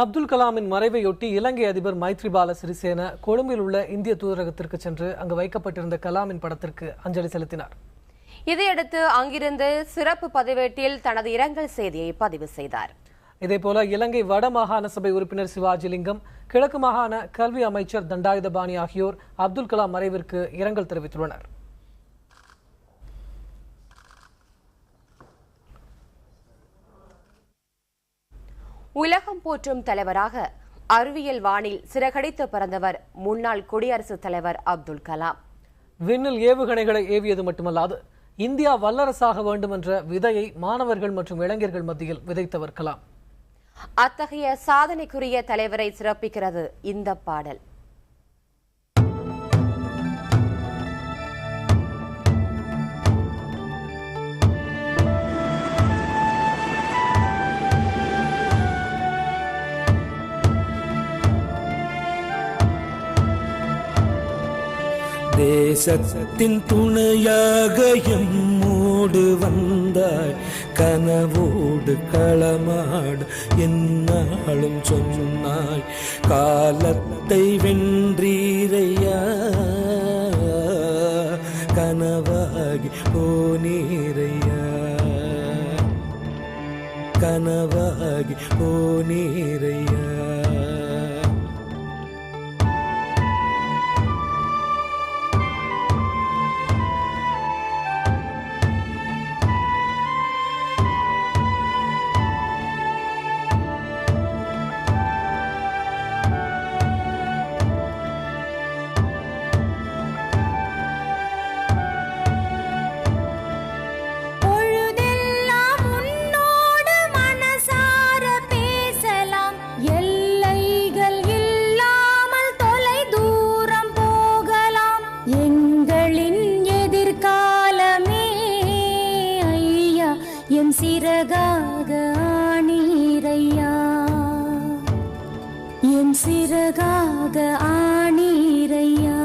அப்துல் கலாமின் மறைவையொட்டி இலங்கை அதிபர் மைத்ரிபால சிறிசேன கொழும்பில் உள்ள இந்திய தூதரகத்திற்கு சென்று அங்கு வைக்கப்பட்டிருந்த கலாமின் படத்திற்கு அஞ்சலி செலுத்தினார். இதையடுத்து அங்கிருந்து சிறப்பு பதிவேட்டில் தனது இரங்கல் செய்தியை பதிவு செய்தார். இதேபோல இலங்கை வட மாகாண சபை உறுப்பினர் சிவாஜிலிங்கம், கிழக்கு மாகாண கல்வி அமைச்சர் தண்டாயுதபாணி ஆகியோர் அப்துல் கலாம் மறைவிற்கு இரங்கல் தெரிவித்துள்ளனர். உலகம் போற்றும் தலைவராக அறிவியல் வானில் சிறகடித்து பிறந்தவர் முன்னாள் குடியரசுத் தலைவர் அப்துல் கலாம். விண்ணில் ஏவுகணைகளை ஏவியது மட்டுமல்லாது இந்தியா வல்லரசாக வேண்டும் என்ற விதையை மாணவர்கள் மற்றும் இளைஞர்கள் மத்தியில் விதைத்தவர் கலாம். அத்தகைய சாதனைக்குரிய தலைவரை சிறப்பிக்கிறது இந்த பாடல். தேசத்தின் துணையாக எம்மோடு வந்தாய், கனவோடு களமாடு என்னாலும் சொன்னாய், காலத்தை வென்றீரையா, கனவாகி போனீரையா, கனவாகி போனீரையா. சிறகாக ஆனீரையா, என் சிறகாக ஆனீரையா.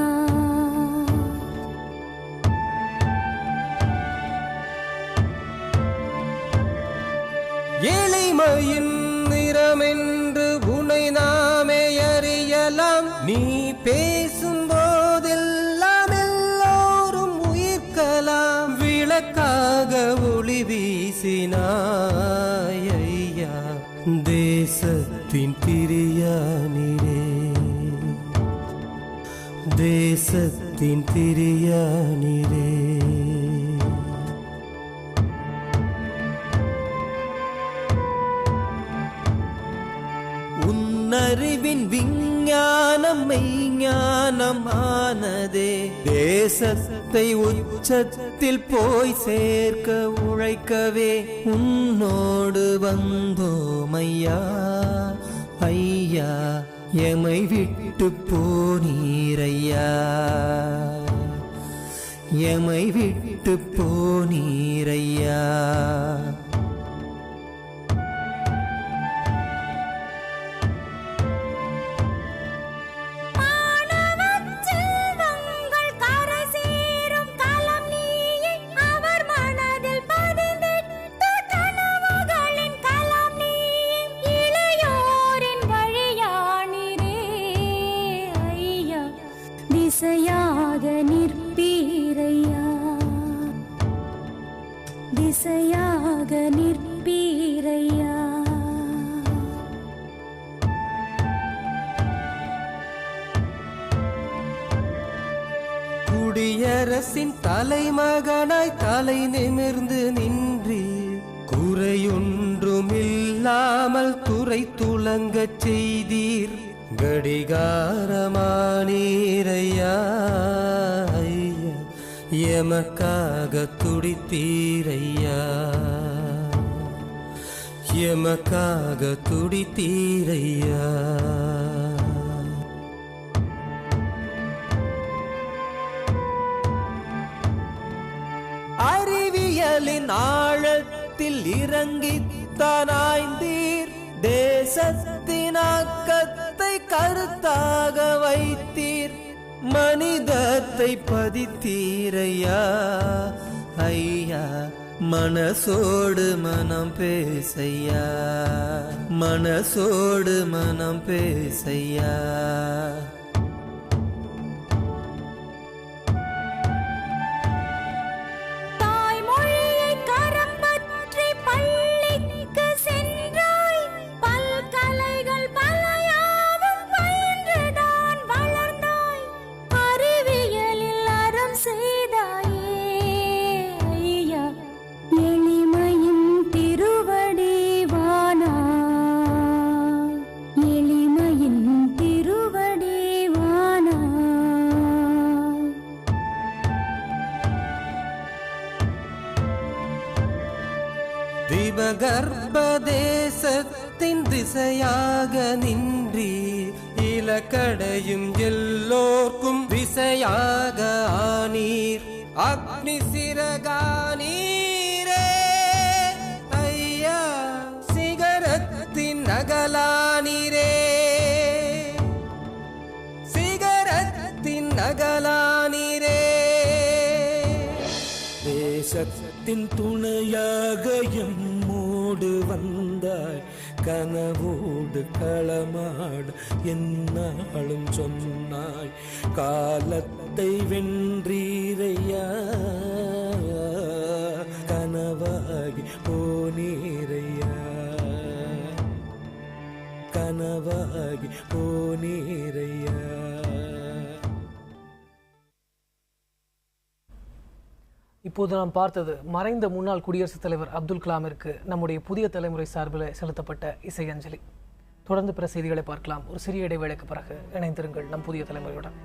ஏழைமையின் நிறமென்று உனை நாமே அறியலாம், நீ பேசும் போதெல்லாம் எல்லோரும் உயிர்க்கலாம். விளக்காக ஒளி வீசினாய் ஐயா, தேசத்தின் பிரியானிரே, தேசத்தின் பிரியானிரே. உன்னறிவின் விஞ்ஞானம் மெய்ஞானமானதே, தேசத்தை உச்சத்தில் போய் சேர்க்க உழைக்கவே உன்னோடு வந்தோமையா ஐயா, எமை விட்டு போனீரையா, எமை விட்டு போனீரையா. திசையாக நிற்பீரையா, திசையாக நிற்பீரையா. குடியரசின் தலைமகனாய் தலை நிமிர்ந்து நின்றீர், குறையொன்றுமில்லாமல் துறை துளங்கச் செய்தீர். கடிகாரமானீரையா ஐயா, எமக்காக துடித்தீரையா, எமக்காக துடித்தீரையா. அறிவியலின் ஆழத்தில் இறங்கித்தானாய்ந்தீர், தேசத்தின் ஆக்கத்தை கருத்தாக வைத்தீர். மனிதத்தை பதித்தீரையா ஐயா, மனசோடு மனம் பேசையா, மனசோடு மனம் பேசையா. திபகர்பதேசத்தின் திசையாக நின்றீர், இலக்கடையும் எல்லோர்க்கும் திசையாக ஆனீர். அக்னி சிறகானீரே ஐயா, சிகரத்தின் நகலானீரே, சிகரத்தின் நகலானீரே. தேசத்தின் துணையாக எம்மோடு வந்தாய், கனவோடு களமாடு என்னாலும் சொன்னாய். காலத்தை வென்றீரையா, கனவாகி போனீரையா, கனவாகி போனீரையா. இப்போது நாம் பார்த்தது மறைந்த முன்னாள் குடியரசுத் தலைவர் அப்துல் கலாமிற்கு நம்முடைய புதிய தலைமுறை சார்பில் செலுத்தப்பட்ட இசை அஞ்சலி. தொடர்ந்து பிற செய்திகளை பார்க்கலாம். ஒரு சிறிய இடைவேளைக்கு பிறகு இணைந்திருங்கள் நம் புதிய தலைமுறையுடன்.